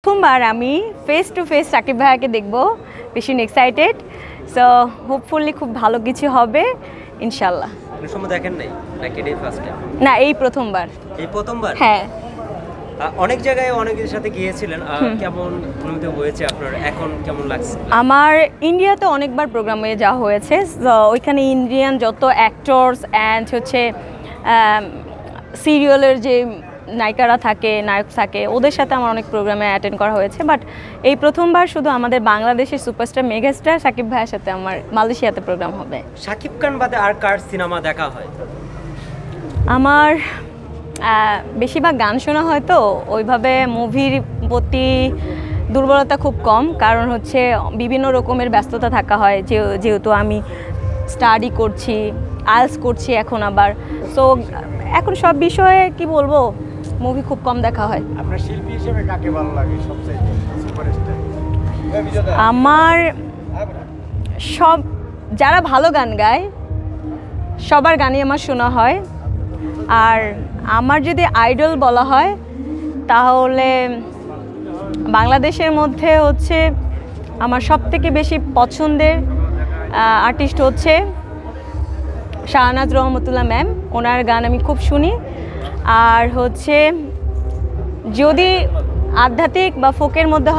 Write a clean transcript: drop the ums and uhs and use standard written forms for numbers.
প্রথমবার আমি face to face Shakib ভাইয়াকে দেখব, ভীষণ এক্সাইটেড। সো হোপফুলি খুব ভালো কিছু হবে ইনশাল্লাহ। আপনি সময় দেখেন নাই নাকি এটাই ফার্স্ট টাইম? না, এই প্রথমবার। এই প্রথমবার? হ্যাঁ। অনেক জায়গায় অনেকের সাথে গিয়েছিলেন, কেমন অনুভূতি হয়েছে আপনার, এখন কেমন লাগছে? আমার ইন্ডিয়াতে অনেকবার প্রোগ্রামে যাওয়া হয়েছে। ওইখানে ইন্ডিয়ান যত অ্যাক্টরস অ্যান্ড হচ্ছে সিরিয়ালের যে নায়িকারা থাকে, নায়ক থাকে, ওদের সাথে আমার অনেক প্রোগ্রামে অ্যাটেন্ড করা হয়েছে। বাট এই প্রথমবার শুধু আমাদের বাংলাদেশের সুপারস্টার মেগাস্টার সাকিব ভাইয়ের সাথে আমার মালয়েশিয়াতে প্রোগ্রাম হবে। সাকিব খান বাদে আর কার সিনেমা দেখা হয়? আমার বেশিরভাগ গান শোনা হয়, তো ওইভাবে মুভির প্রতি দুর্বলতা খুব কম, কারণ হচ্ছে বিভিন্ন রকমের ব্যস্ততা থাকা হয়, যেহেতু আমি স্টাডি করছি, আইএলটিএস করছি এখন আবার। সো এখন সব বিষয়ে কি বলবো, মুভি খুব কম দেখা হয়। আপনার শিল্পী হিসেবে কাকে ভালো লাগে সবচেয়ে সুপারস্টার? আমার সব যারা ভালো গান গায় সবার গানই আমার শোনা হয়। আর আমার যদি আইডল বলা হয় তাহলে বাংলাদেশের মধ্যে হচ্ছে আমার সবথেকে বেশি পছন্দের আর্টিস্ট হচ্ছে শাহনাজ রহমতুল্লাহ ম্যাম। ওনার গান আমি খুব শুনি। আর হচ্ছে যদি আধ্যাত্মিক বা ফোকের মধ্যে